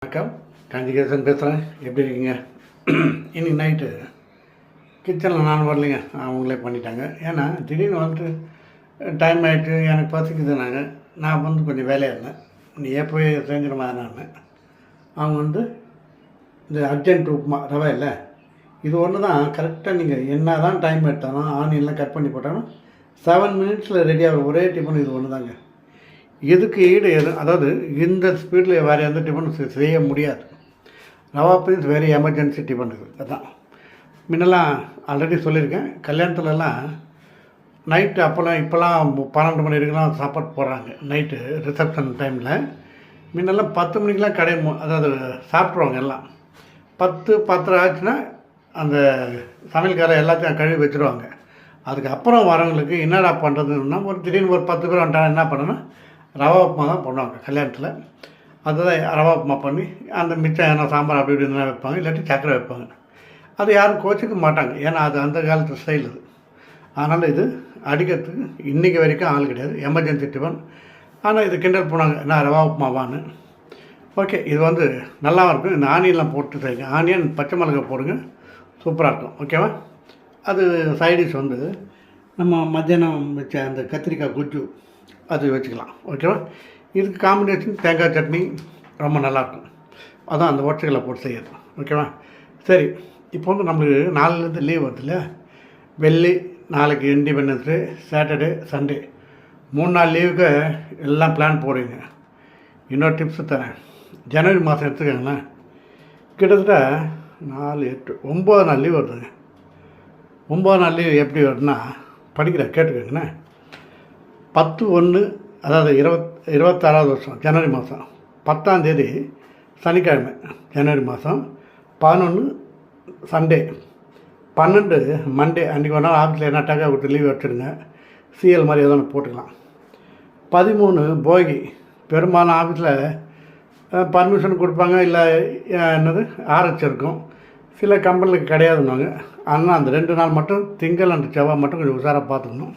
வணக்கம், காஞ்சிகேசன் பேசுகிறேன். எப்படி இருக்கீங்க? இன்றைக்கி நைட்டு கிச்சனில் நான் வரலைங்க, அவங்களே பண்ணிட்டாங்க. ஏன்னா திடீர்னு வந்துட்டு டைம் ஆகிட்டு எனக்கு பசிக்குதுனாங்க. நான் வந்து கொஞ்சம் வேலையாக இருந்தேன். நீ போய் செஞ்சிருமா நான் அவங்க வந்து இந்த அர்ஜென்ட் உப்புமா ரவை இல்லை, இது ஒன்று தான் கரெக்டாக. நீங்கள் என்ன தான் டைம் எடுத்தாலும் ஆனியன்லாம் கட் பண்ணி போட்டாலும் 7 மினிட்ஸில் ரெடியாக ஒரே டிஃபன் இது ஒன்று தாங்க. இதுக்கு ஈடு எது, அதாவது இந்த ஸ்பீடில் வேறு எந்த டிஃபனும் செய்ய முடியாது. ரவா பீஸ் வெரி எமர்ஜென்சி டிஃபன் இது. அதுதான் முன்னெல்லாம் ஆல்ரெடி சொல்லியிருக்கேன். கல்யாணத்துலலாம் நைட்டு இப்போலாம் 12 மணி வரைக்கும்லாம் சாப்பாடு போடுறாங்க. நைட்டு ரிசப்ஷன் டைமில் முன்னெல்லாம் 10 மணிக்கெலாம் கடை அதாவது சாப்பிட்ருவாங்க எல்லாம். 10-10:30 ஆச்சுன்னா அந்த சமையல்காரை எல்லாத்தையும் கழுவி வச்சுருவாங்க. அதுக்கப்புறம் வரவங்களுக்கு என்னடா பண்ணுறதுன்னா, திடீர்னு ஒரு 10 பேர் வந்துட்டாங்க, என்ன பண்ணணும்னா ரவா உப்புமா தான் பண்ணுவாங்க கல்யாணத்தில். அதுதான் ரவா உப்புமா பண்ணி அந்த மிச்சம் என்ன சாம்பார் அப்படி இப்படின்னா வைப்பாங்க, இல்லாட்டி சக்கரை வைப்பாங்க. அது யாரும் கோச்சிக்க மாட்டாங்க, ஏன்னா அது அந்த காலத்து ஸ்டைல் அது. அதனால் இது அடிக்கிறதுக்கு இன்றைக்கி வரைக்கும் ஆள் கிடையாது, எமர்ஜென்சி டிஃபன். ஆனால் இது கிண்டல் போனாங்க, நான் ரவா உப்புமாவான்னு. ஓகே, இது வந்து நல்லாவும் இருக்கும். இந்த ஆனியன்லாம் போட்டு செய்யுங்க, ஆனியன் பச்சை மிளகாய் போடுங்க, சூப்பராக இருக்கும். ஓகேவா? அது சைடிஷ் வந்து நம்ம மத்தியானம் வச்ச அந்த கத்திரிக்காய் குஜ்ஜு அது வச்சுக்கலாம். ஓகேவா? இதுக்கு காம்பினேஷன் தேங்காய் சட்னி ரொம்ப நல்லாயிருக்கும். அதான் அந்த ஒற்றைகளை போட்டு செய்யறது. ஓகேவா? சரி, இப்போ வந்து நம்மளுக்கு நாளிலேருந்து லீவ் வருது இல்லையா? வெள்ளி, நாளைக்கு இண்டிபெண்டன்ஸ் டே, சாட்டர்டே, சண்டே, 3 நாள் லீவுக்கு எல்லாம் பிளான் போடுவீங்க. இன்னொரு டிப்ஸு தரேன். ஜனவரி மாதம் எடுத்துக்கோங்களேன், கிட்டத்தட்ட 4, 8, 9 நாள் லீவ் வருதுங்க. 9 நாள் லீவ் எப்படி வருதுன்னா, படிக்கிறேன் கேட்டுக்கோங்கண்ணே. 10/1, அதாவது 26வது வருஷம் ஜனவரி மாதம் 10ஆம் தேதி சனிக்கிழமை ஜனவரி மாதம், 11 சண்டே, 12 மண்டே. அன்றைக்கி ஒரு நாள் ஆஃபீஸில் என்ன டக்கா கொடுத்து லீவ் வச்சுருங்க, சிஎல் மாதிரி எதோ ஒன்று போட்டுக்கலாம். 13 போகி. பெரும்பாலும் ஆஃபீஸில் பர்மிஷன் கொடுப்பாங்க, இல்லை என்னது ஆர்எச் இருக்கும். சில கம்பெனிகளுக்கு கிடையாதுன்னாங்க. ஆனால் அந்த 2 நாள் மட்டும், திங்கள் அன்று செவ்வாய் மட்டும் கொஞ்சம் உஷாராக பார்த்துக்கணும்.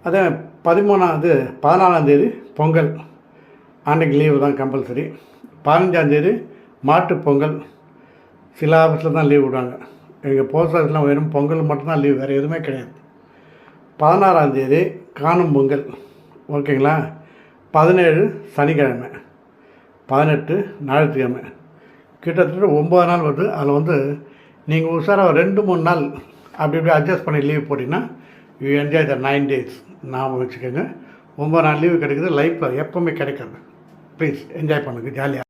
அதே 14ஆம் தேதி பொங்கல், அன்றைக்கி லீவு தான் கம்பல்சரி. 15ஆம் தேதி மாட்டுப் பொங்கல். சில ஆஃபீஸில் தான் லீவ் விடுவாங்க. எங்கள் போஸ்ட் ஆஃபீஸ்லாம் வெறும் பொங்கல் மட்டும்தான் லீவ், வேறு எதுவுமே கிடையாது. 16ஆம் தேதி காணும் பொங்கல். ஓகேங்களா? 17 சனிக்கிழமை, 18 ஞாயிற்றுக்கிழமை. கிட்டத்தட்ட 9 நாள் வருது. அதில் வந்து நீங்கள் உஷாராக 2-3 நாள் அப்படி இப்படி அட்ஜஸ்ட் பண்ணி லீவ் போட்டிங்கன்னா யூ என்ஜாய் த 9 days. ஞாபகம் வச்சுக்கோங்க. 9 நாள் லீவு கிடைக்குது, லைஃப்பில் எப்போவுமே கிடைக்காது. ப்ளீஸ் என்ஜாய் பண்ணுங்கள் ஜாலியாக.